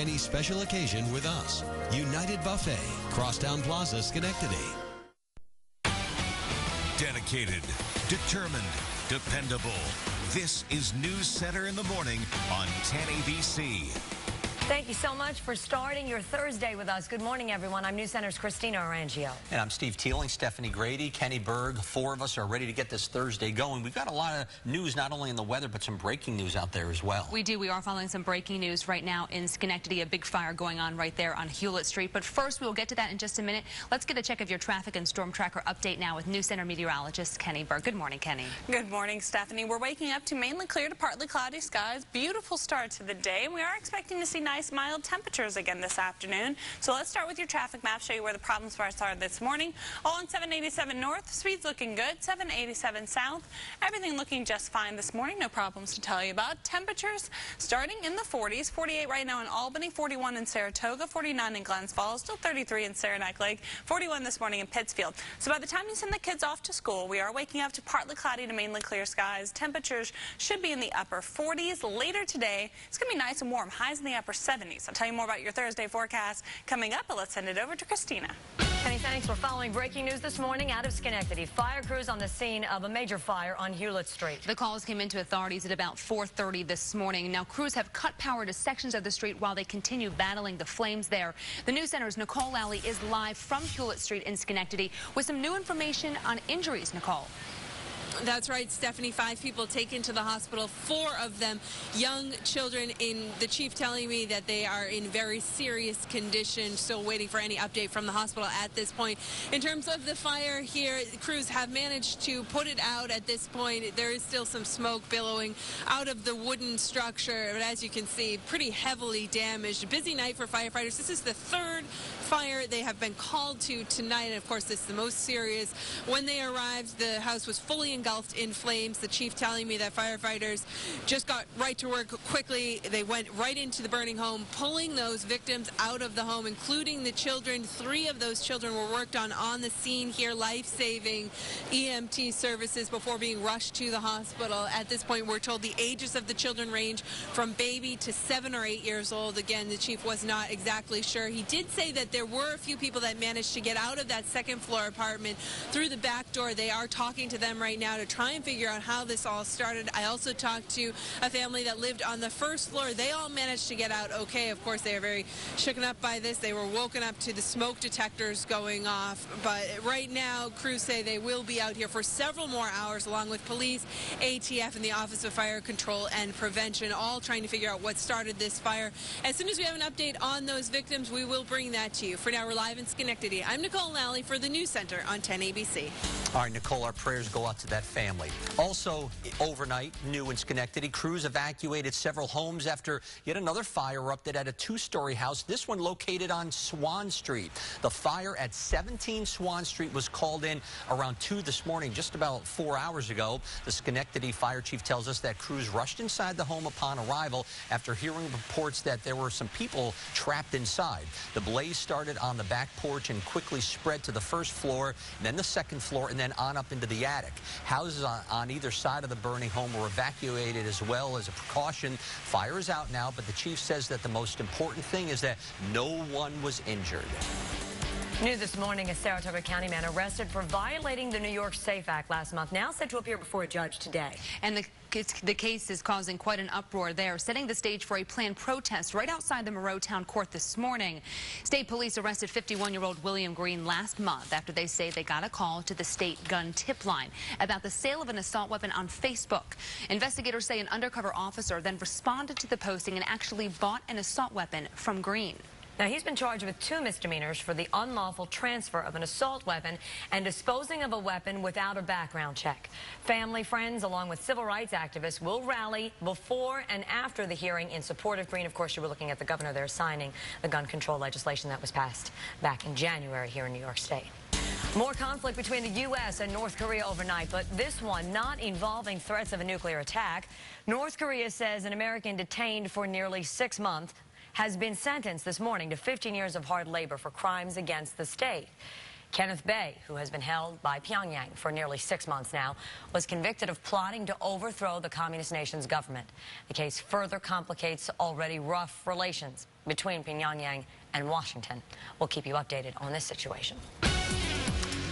any special occasion with us. United Buffet, Crosstown Plaza, Schenectady. Dedicated, determined, dependable. This is News Center in the Morning on 10 ABC. Thank you so much for starting your Thursday with us. Good morning, everyone. I'm News Center's Christina Orangio. And I'm Steve Teeling, Stephanie Grady, Kenny Berg. Four of us are ready to get this Thursday going. We've got a lot of news, not only in the weather, but some breaking news out there as well. We do. We are following some breaking news right now in Schenectady. A big fire going on right there on Hewlett Street. But first, we will get to that in just a minute. Let's get a check of your traffic and storm tracker update now with News Center meteorologist Kenny Berg. Good morning, Kenny. Good morning, Stephanie. We're waking up to mainly clear to partly cloudy skies. Beautiful start to the day. And we are expecting to see nice, mild temperatures again this afternoon. So let's start with your traffic map, show you where the problems for us are this morning. All on 787 north, speeds looking good. 787 south, everything looking just fine this morning. No problems to tell you about. Temperatures starting in the 40s, 48 right now in Albany, 41 in Saratoga, 49 in Glens Falls, still 33 in Saranac Lake, 41 this morning in Pittsfield. So by the time you send the kids off to school, we are waking up to partly cloudy to mainly clear skies. Temperatures should be in the upper 40s. Later today, it's going to be nice and warm. Highs in the upper 70s. I'll tell you more about your Thursday forecast coming up, but let's send it over to Christina. Kenny, thanks. We're following breaking news this morning out of Schenectady. Fire crews on the scene of a major fire on Hewlett Street. The calls came into authorities at about 4:30 this morning. Now, crews have cut power to sections of the street while they continue battling the flames there. The News Center's Nicole Lally is live from Hewlett Street in Schenectady with some new information on injuries. Nicole. That's right, Stephanie. 5 people taken to the hospital, 4 of them young children. The chief telling me that they are in very serious condition. Still waiting for any update from the hospital at this point. In terms of the fire here, crews have managed to put it out at this point. There is still some smoke billowing out of the wooden structure, but as you can see, pretty heavily damaged. Busy night for firefighters. This is the 3rd fire they have been called to tonight, and of course this is the most serious. When they arrived, the house was fully engulfed in flames. The chief telling me that firefighters just got right to work quickly. They went right into the burning home, pulling those victims out of the home, including the children. 3 of those children were worked on the scene here, life-saving EMT services before being rushed to the hospital. At this point, we're told the ages of the children range from baby to 7 or 8 years old. Again, the chief was not exactly sure. He did say that there were a few people that managed to get out of that 2nd floor apartment through the back door. They are talking to them right now to try and figure out how this all started. I also talked to a family that lived on the 1st floor. They all managed to get out okay. Of course, they are very shooken up by this. They were woken up to the smoke detectors going off. But right now, crews say they will be out here for several more hours, along with police, ATF, and the Office of Fire Control and Prevention, all trying to figure out what started this fire. As soon as we have an update on those victims, we will bring that to you. For now, we're live in Schenectady. I'm Nicole Lally for the News Center on 10 ABC. All right, Nicole, our prayers go out to that family. Also, overnight, new in Schenectady, crews evacuated several homes after yet another fire erupted at a 2-story house, this one located on Swan Street. The fire at 17 Swan Street was called in around 2 this morning, just about 4 hours ago. The Schenectady fire chief tells us that crews rushed inside the home upon arrival after hearing reports that there were some people trapped inside. The blaze started on the back porch and quickly spread to the 1st floor, then the 2nd floor, and then on up into the attic. Houses on either side of the burning home were evacuated as well as a precaution. Fire is out now, but the chief says that the most important thing is that no one was injured. New this morning, a Saratoga County man arrested for violating the New York SAFE Act last month, now set to appear before a judge today. And the case is causing quite an uproar there, setting the stage for a planned protest right outside the Moreau Town Court this morning. State police arrested 51-year-old William Green last month after they say they got a call to the state gun tip line about the sale of an assault weapon on Facebook. Investigators say an undercover officer then responded to the posting and actually bought an assault weapon from Green. Now, he's been charged with 2 misdemeanors for the unlawful transfer of an assault weapon and disposing of a weapon without a background check. Family, friends, along with civil rights activists will rally before and after the hearing in support of Green. Of course, you were looking at the governor there signing the gun control legislation that was passed back in January here in New York State. More conflict between the U.S. and North Korea overnight, but this one not involving threats of a nuclear attack. North Korea says an American detained for nearly 6 months has been sentenced this morning to 15 years of hard labor for crimes against the state. Kenneth Bay, who has been held by Pyongyang for nearly 6 months now, was convicted of plotting to overthrow the communist nation's government. The case further complicates already rough relations between Pyongyang and Washington. We'll keep you updated on this situation.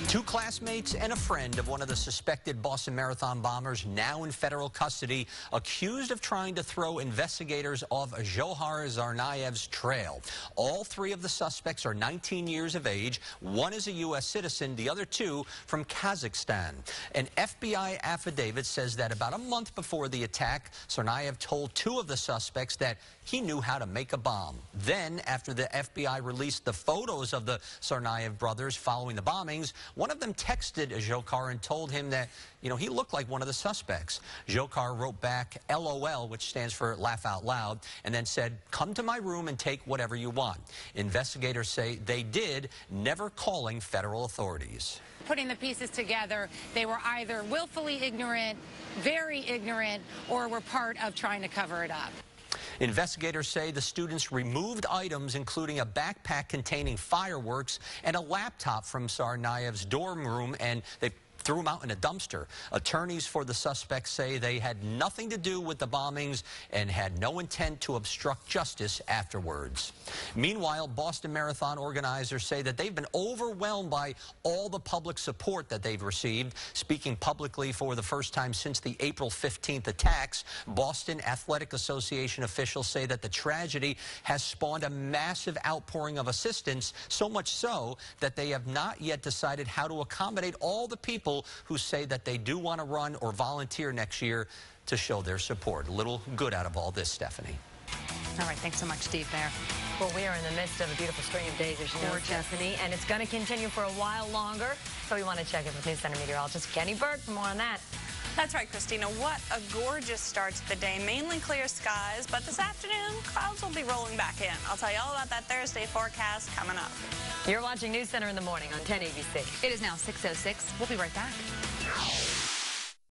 2 classmates and a friend of one of the suspected Boston Marathon bombers now in federal custody, accused of trying to throw investigators off Zohar Tsarnaev's trail. All 3 of the suspects are 19 years of age. One is a U.S. citizen, the other 2 from Kazakhstan. An FBI affidavit says that about a month before the attack, Tsarnaev told 2 of the suspects that he knew how to make a bomb. Then, after the FBI released the photos of the Tsarnaev brothers following the bombings, one of them texted Zohar and told him that, he looked like one of the suspects. Zohar wrote back LOL, which stands for laugh out loud, and then said, "Come to my room and take whatever you want." Investigators say they did, never calling federal authorities. Putting the pieces together, they were either willfully ignorant, very ignorant, or were part of trying to cover it up. Investigators say the students removed items including a backpack containing fireworks and a laptop from Tsarnaev's dorm room, and they threw them out in a dumpster. Attorneys for the suspects say they had nothing to do with the bombings and had no intent to obstruct justice afterwards. Meanwhile, Boston Marathon organizers say that they've been overwhelmed by all the public support that they've received. Speaking publicly for the first time since the April 15th attacks, Boston Athletic Association officials say that the tragedy has spawned a massive outpouring of assistance, so much so that they have not yet decided how to accommodate all the people who say that they do want to run or volunteer next year to show their support. A little good out of all this, Stephanie. All right, thanks so much, Steve, there. Well, we are in the midst of a beautiful string of days, as you know, Stephanie, and it's going to continue for a while longer, so we want to check in with News Center meteorologist Kenny Berg for more on that. That's right, Christina. What a gorgeous start to the day. Mainly clear skies, but this afternoon, clouds will be rolling back in. I'll tell you all about that Thursday forecast coming up. You're watching News Center in the morning on 10 ABC. It is now 6:06. We'll be right back.